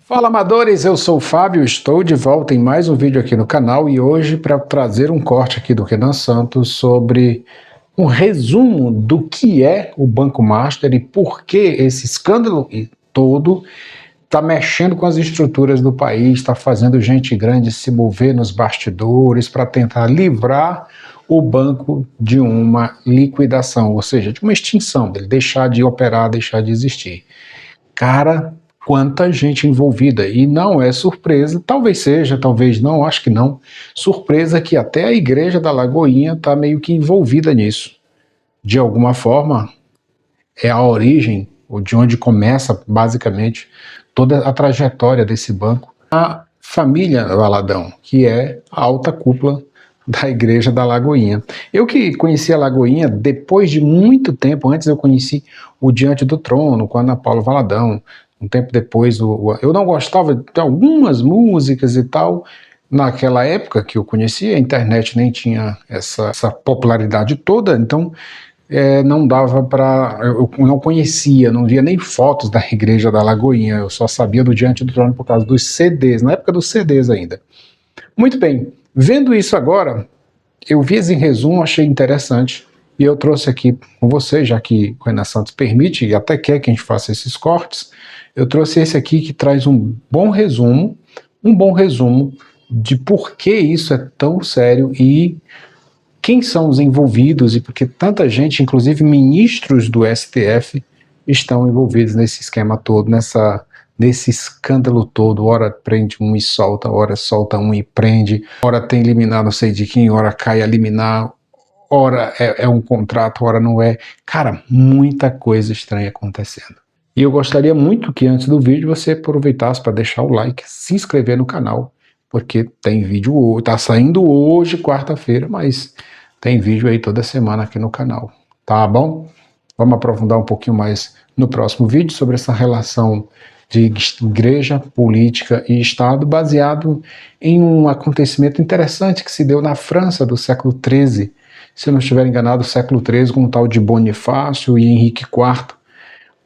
Fala amadores, eu sou o Fábio, estou de volta em mais um vídeo aqui no canal e hoje para trazer um corte aqui do Renan Santos sobre um resumo do que é o Banco Master e por que esse escândalo todo está mexendo com as estruturas do país, está fazendo gente grande se mover nos bastidores para tentar livrar o banco de uma liquidação, ou seja, de uma extinção, dele deixar de operar, deixar de existir. Cara, quanta gente envolvida, e não é surpresa, talvez seja, talvez não, acho que não, surpresa que até a igreja da Lagoinha está meio que envolvida nisso. De alguma forma, é a origem, ou de onde começa, basicamente, toda a trajetória desse banco. A família Valadão, que é a alta cúpula da igreja da Lagoinha. Eu que conheci a Lagoinha depois de muito tempo, antes eu conheci o Diante do Trono, com a Ana Paula Valadão, um tempo depois eu não gostava de algumas músicas e tal, naquela época que eu conhecia, a internet nem tinha essa popularidade toda, então não dava para. Eu não conhecia, não via nem fotos da igreja da Lagoinha, eu só sabia do Diante do Trono por causa dos CDs, na época dos CDs ainda. Muito bem, vendo isso agora, eu vi em resumo, achei interessante, e eu trouxe aqui com você, já que o Renan Santos permite e até quer que a gente faça esses cortes, eu trouxe esse aqui que traz um bom resumo de por que isso é tão sério e quem são os envolvidos e por que tanta gente, inclusive ministros do STF, estão envolvidos nesse esquema todo, nesse escândalo todo. Ora prende um e solta, ora solta um e prende, ora tem liminar não sei de quem, ora cai a liminar, ora é um contrato, ora não é. Cara, muita coisa estranha acontecendo. E eu gostaria muito que antes do vídeo você aproveitasse para deixar o like, se inscrever no canal, porque tem vídeo hoje, tá saindo hoje, quarta-feira, mas tem vídeo aí toda semana aqui no canal, tá bom? Vamos aprofundar um pouquinho mais no próximo vídeo sobre essa relação de igreja, política e Estado, baseado em um acontecimento interessante que se deu na França do século XIII, se eu não estiver enganado, século XIII, com um tal de Bonifácio e Henrique IV.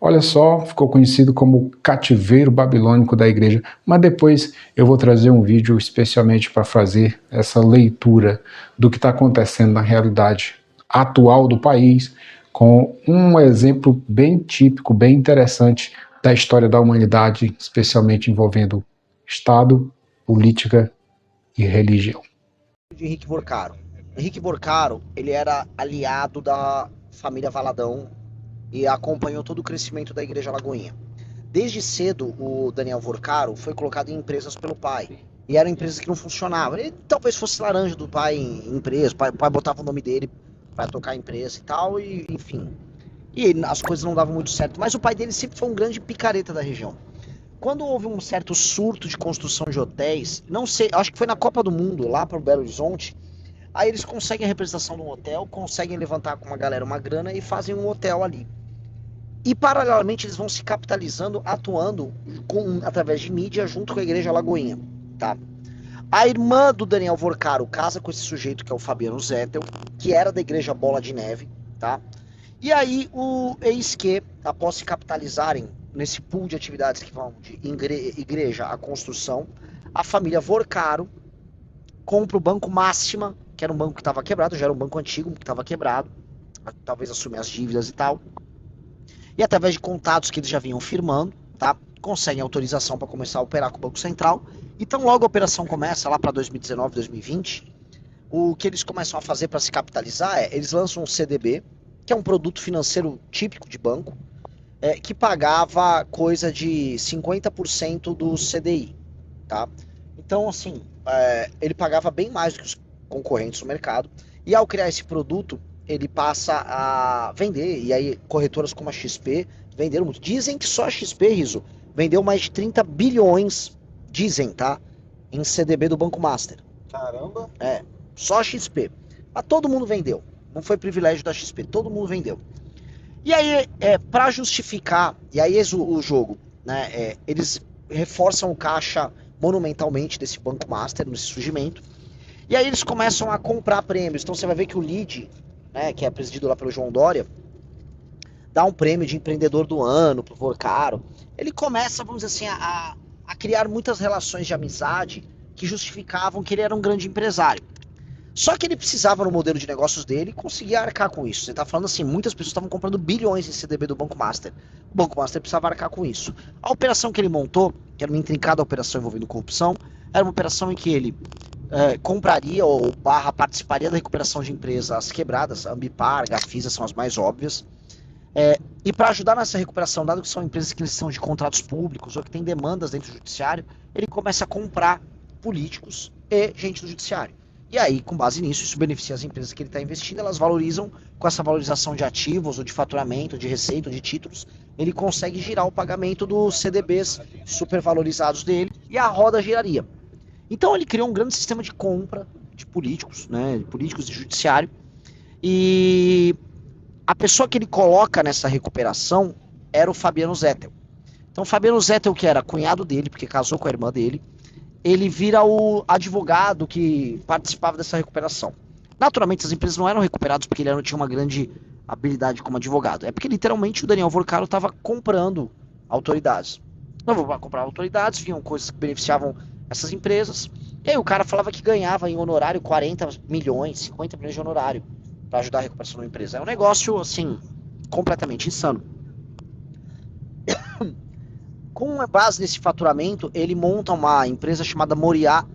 Olha só, ficou conhecido como o cativeiro babilônico da igreja, mas depois eu vou trazer um vídeo especialmente para fazer essa leitura do que está acontecendo na realidade atual do país, com um exemplo bem típico, bem interessante da história da humanidade, especialmente envolvendo Estado, política e religião. De Henrique Porcaro. Henrique Porcaro, ele era aliado da família Valadão e acompanhou todo o crescimento da Igreja Lagoinha. Desde cedo, o Daniel Porcaro foi colocado em empresas pelo pai. E eram empresas que não funcionavam. Ele talvez fosse laranja do pai em empresa, o pai botava o nome dele para tocar a empresa e tal, e enfim. E as coisas não davam muito certo. Mas o pai dele sempre foi um grande picareta da região. Quando houve um certo surto de construção de hotéis, não sei, acho que foi na Copa do Mundo, lá para o Belo Horizonte, aí eles conseguem a representação de um hotel, conseguem levantar com uma galera uma grana e fazem um hotel ali. E paralelamente eles vão se capitalizando, atuando através de mídia junto com a Igreja Lagoinha, tá? A irmã do Daniel Porcaro casa com esse sujeito que é o Fabiano Zettel, que era da Igreja Bola de Neve, tá? E aí eis que, após se capitalizarem nesse pool de atividades que vão de igreja à construção, a família Porcaro compra o Banco Máxima, que era um banco que estava quebrado, já era um banco antigo que estava quebrado, talvez assumir as dívidas e tal. E através de contatos que eles já vinham firmando, tá, conseguem autorização para começar a operar com o Banco Central. Então logo a operação começa lá para 2019, 2020. O que eles começam a fazer para se capitalizar eles lançam um CDB, que é um produto financeiro típico de banco, que pagava coisa de 50% do CDI, tá? Então, assim, ele pagava bem mais do que os concorrentes no mercado, e ao criar esse produto, ele passa a vender, e aí corretoras como a XP venderam muito. Dizem que só a XP, Riso, vendeu mais de 30 bilhões, dizem, tá? Em CDB do Banco Master. Caramba! Só a XP. Mas todo mundo vendeu. Não foi privilégio da XP, todo mundo vendeu. E aí, para justificar, e aí o jogo, né, eles reforçam o caixa monumentalmente desse Banco Master, nesse surgimento, e aí eles começam a comprar prêmios. Então você vai ver que o LEAD, né, que é presidido lá pelo João Dória, dá um prêmio de empreendedor do ano pro Porcaro. Ele começa, vamos dizer assim, a a criar muitas relações de amizade que justificavam que ele era um grande empresário. Só que ele precisava, no modelo de negócios dele, conseguir arcar com isso. Você está falando assim, muitas pessoas estavam comprando bilhões em CDB do Banco Master. O Banco Master precisava arcar com isso. A operação que ele montou, que era uma intrincada operação envolvendo corrupção, era uma operação em que ele compraria ou participaria da recuperação de empresas quebradas. A Ambipar, a Gafisa são as mais óbvias. E para ajudar nessa recuperação, dado que são empresas que são de contratos públicos ou que têm demandas dentro do judiciário, ele começa a comprar políticos e gente do judiciário. E aí, com base nisso, isso beneficia as empresas que ele está investindo, elas valorizam com essa valorização de ativos, ou de faturamento, de receita, ou de títulos, ele consegue girar o pagamento dos CDBs supervalorizados dele e a roda giraria. Então ele criou um grande sistema de compra de políticos, né, de políticos de judiciário, e a pessoa que ele coloca nessa recuperação era o Fabiano Zettel. Então o Fabiano Zettel, que era cunhado dele, porque casou com a irmã dele, ele vira o advogado que participava dessa recuperação. Naturalmente, as empresas não eram recuperadas porque ele não tinha uma grande habilidade como advogado. É porque, literalmente, o Daniel Vorcaro estava comprando autoridades. Não vou comprar autoridades, vinham coisas que beneficiavam essas empresas. E aí o cara falava que ganhava em honorário 40 milhões, 50 milhões de honorário para ajudar a recuperação da empresa. É um negócio, assim, completamente insano. Com base nesse faturamento, ele monta uma empresa chamada Moriah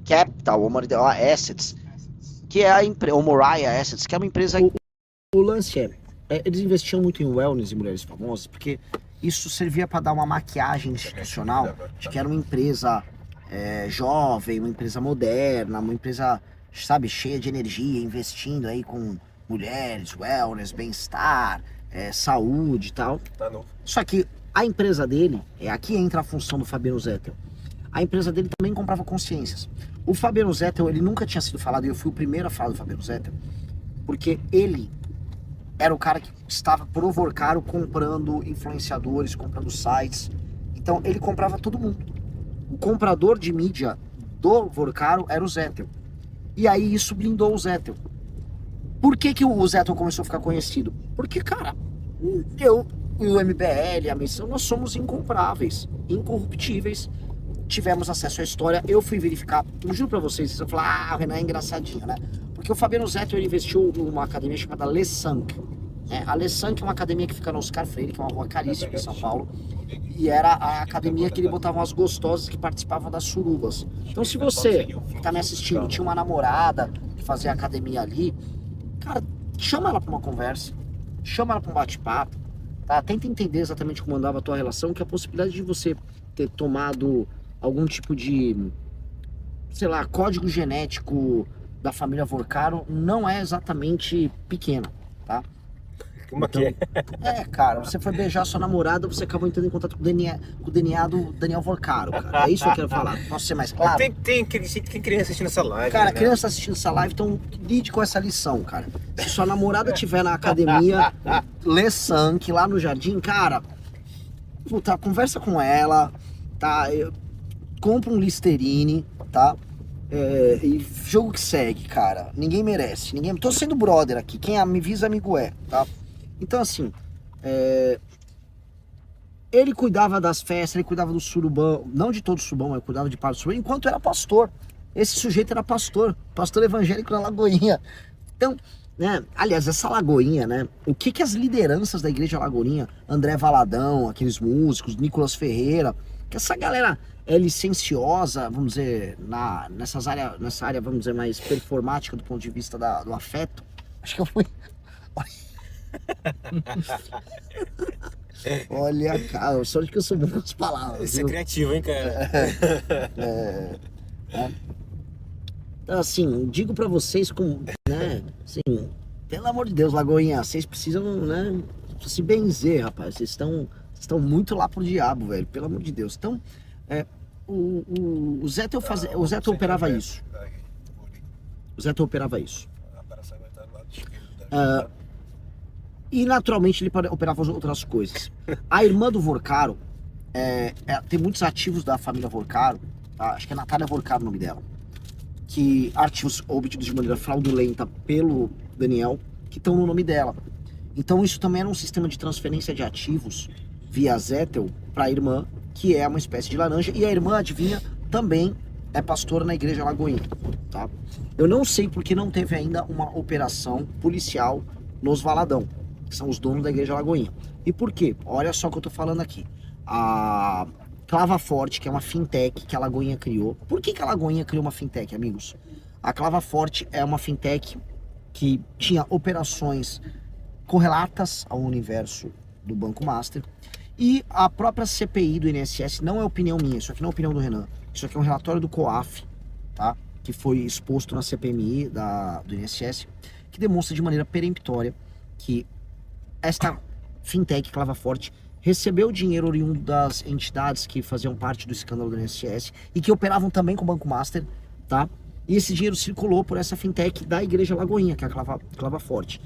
Capital, ou Moriah Assets, que é a empresa, ou Moriah Assets, que é uma empresa... O lance eles investiam muito em wellness e mulheres famosas, porque isso servia para dar uma maquiagem institucional de que era uma empresa jovem, uma empresa moderna, uma empresa, sabe, cheia de energia, investindo aí com mulheres, wellness, bem-estar, saúde e tal. Só que a empresa dele, aqui entra a função do Fabiano Zettel, a empresa dele também comprava consciências. O Fabiano Zettel, ele nunca tinha sido falado, e eu fui o primeiro a falar do Fabiano Zettel, porque ele era o cara que estava pro Vorcaro comprando influenciadores, comprando sites. Então ele comprava todo mundo. O comprador de mídia do Vorcaro era o Zettel. E aí isso blindou o Zettel. Por que o Zettel começou a ficar conhecido? Porque, cara, eu... o MBL, a missão, nós somos incomparáveis, incorruptíveis, tivemos acesso à história, eu fui verificar, eu juro pra vocês vão falar, o Renan é engraçadinho, né? Porque o Fabiano Zettel, ele investiu numa academia chamada Le Sank, né? A Le Sank é uma academia que fica no Oscar Freire, que é uma rua caríssima em São Paulo, e era a academia que ele botava as gostosas que participavam das surubas. Então se você que tá me assistindo, tinha uma namorada que fazia academia ali, cara, chama ela pra uma conversa, chama ela pra um bate-papo, tá? Tenta entender exatamente como andava a tua relação, que a possibilidade de você ter tomado algum tipo de, sei lá, código genético da família Vorcaro não é exatamente pequena, tá? Como então, que é? Cara, você foi beijar sua namorada, você acabou entrando em contato com o DNA do Daniel Vorcaro, cara. É isso que eu quero falar. Posso ser mais claro? Tem criança assistindo essa live. Cara, né? criança assistindo essa live, então lide com essa lição, cara. Se sua namorada estiver na academia Le Sank, lá no jardim, cara, puta, conversa com ela, tá? Compra um Listerine, tá? E jogo que segue, cara. Ninguém merece. Tô sendo brother aqui. Quem me visa, amigo tá? Então, assim, ele cuidava das festas, ele cuidava do surubão, não de todo o surubão, mas cuidava de parte do surubão, enquanto era pastor. Esse sujeito era pastor evangélico na Lagoinha. Então, né, aliás, essa Lagoinha, né, o que as lideranças da igreja Lagoinha, André Valadão, aqueles músicos, Nicolas Ferreira, que essa galera licenciosa, vamos dizer, nessa área, vamos dizer, mais performática do ponto de vista do afeto, acho que eu fui... Olha, cara, só de que eu sou bom com as palavras. Isso é criativo, hein, cara? Então, assim, digo pra vocês com, né, assim, pelo amor de Deus, Lagoinha, vocês precisam, né, se benzer, rapaz. Vocês estão muito lá pro diabo, velho, pelo amor de Deus. Então, o Zettel operava isso. O Zettel operava isso. E naturalmente ele operava outras coisas. A irmã do Vorcaro tem muitos ativos da família Vorcaro, tá? Acho que é Natália Vorcaro o nome dela, que ativos obtidos de maneira fraudulenta pelo Daniel, que estão no nome dela. Então isso também era um sistema de transferência de ativos via Zettel para a irmã que é uma espécie de laranja, e a irmã, adivinha, também é pastora na Igreja Lagoinha, tá? Eu não sei porque não teve ainda uma operação policial nos Valadão, que são os donos da Igreja Lagoinha. E por quê? Olha só o que eu tô falando aqui. A Clava Forte, que é uma fintech que a Lagoinha criou. Por que a Lagoinha criou uma fintech, amigos? A Clava Forte é uma fintech que tinha operações correlatas ao universo do Banco Master, e a própria CPI do INSS, não é opinião minha, isso aqui não é opinião do Renan, isso aqui é um relatório do COAF, tá? Que foi exposto na CPMI do INSS, que demonstra de maneira peremptória que esta fintech Clava Forte recebeu dinheiro oriundo das entidades que faziam parte do escândalo do INSS e que operavam também com o Banco Master, tá? E esse dinheiro circulou por essa fintech da Igreja Lagoinha, que é a Clava Forte.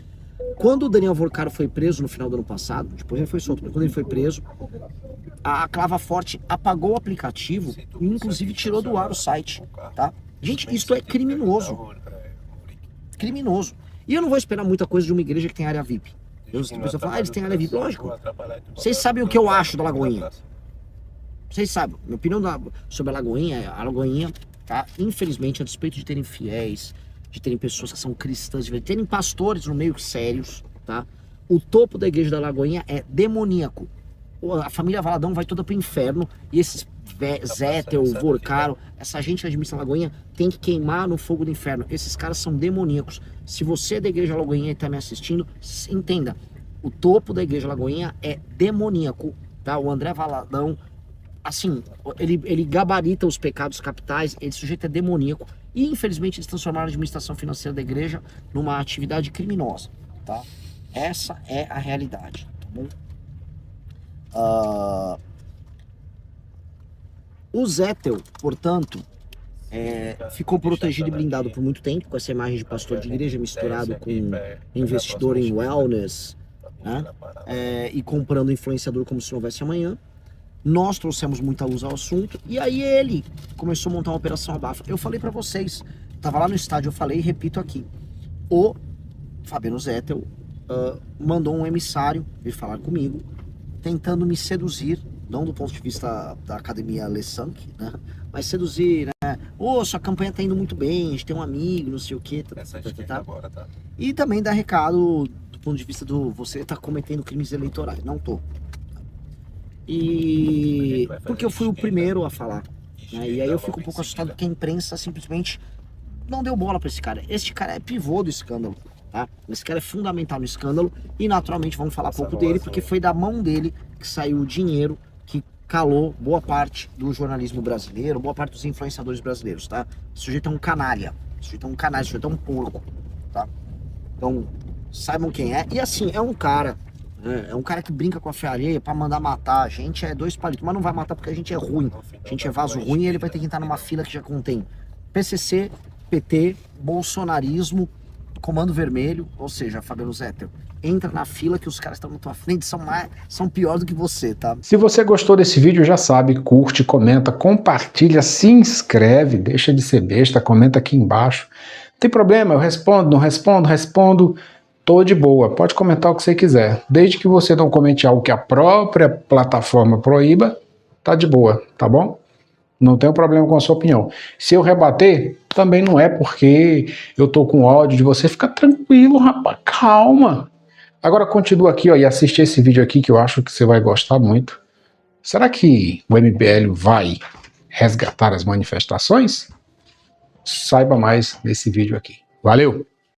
Quando o Daniel Vorcaro foi preso no final do ano passado, depois ele foi solto, mas quando ele foi preso, a Clava Forte apagou o aplicativo e inclusive tirou do ar o site, tá? Gente, isso é criminoso. Criminoso. E eu não vou esperar muita coisa de uma igreja que tem área VIP. A pessoa fala, eles têm área VIP. Lógico. Vocês sabem o que eu acho da Lagoinha. Vocês sabem. Minha opinião sobre a Lagoinha, tá? Infelizmente, a despeito de terem fiéis, de terem pessoas que são cristãs, de terem pastores no meio sérios, tá? O topo da Igreja da Lagoinha é demoníaco. A família Valadão vai toda pro inferno e esses Zétel, Vorcaro, essa gente que administra a Lagoinha tem que queimar no fogo do inferno. Esses caras são demoníacos. Se você é da Igreja Lagoinha e tá me assistindo, entenda, o topo da Igreja Lagoinha é demoníaco, tá? O André Valadão, assim, ele gabarita os pecados capitais, esse sujeito é demoníaco. E infelizmente eles transformaram a administração financeira da igreja numa atividade criminosa, tá? Essa é a realidade, tá bom? O Zétel, portanto, ficou protegido e blindado por muito tempo, com essa imagem de pastor de igreja misturado com investidor em wellness, né? E comprando influenciador como se não houvesse amanhã. Nós trouxemos muita luz ao assunto, e aí ele começou a montar uma operação abafa. Eu falei pra vocês, tava lá no estádio, eu falei e repito aqui. O Fabiano Zétel mandou um emissário vir falar comigo, tentando me seduzir, não do ponto de vista da academia Lessank, né? Mas seduzir, né? Sua campanha tá indo muito bem, a gente tem um amigo, não sei o que, tá. E também dar recado do ponto de vista do você tá cometendo crimes eleitorais. Não tô. E porque eu fui o primeiro a falar, né? E aí eu fico um pouco assustado porque a imprensa simplesmente não deu bola pra esse cara. Esse cara é pivô do escândalo, tá? Esse cara é fundamental no escândalo e naturalmente vamos falar pouco dele porque foi da mão dele que saiu o dinheiro que calou boa parte do jornalismo brasileiro, boa parte dos influenciadores brasileiros, tá? Esse sujeito é um canalha, esse sujeito é um porco, tá? Então saibam quem é. E assim, é um cara que brinca com a fé alheia pra mandar matar. A gente é 2 palitos, mas não vai matar porque a gente é ruim. A gente é vaso ruim e ele vai ter que entrar numa fila que já contém PCC, PT, bolsonarismo, Comando Vermelho, ou seja, Fabiano Zétel. Entra na fila que os caras estão na tua frente, são piores do que você, tá? Se você gostou desse vídeo, já sabe, curte, comenta, compartilha, se inscreve, deixa de ser besta, comenta aqui embaixo. Não tem problema, eu respondo, não respondo. Tô de boa, pode comentar o que você quiser. Desde que você não comente algo que a própria plataforma proíba, tá de boa, tá bom? Não tenho problema com a sua opinião. Se eu rebater, também não é porque eu tô com ódio de você. Fica tranquilo, rapaz, calma. Agora continua aqui, ó, e assiste esse vídeo aqui que eu acho que você vai gostar muito. Será que o MBL vai resgatar as manifestações? Saiba mais nesse vídeo aqui. Valeu!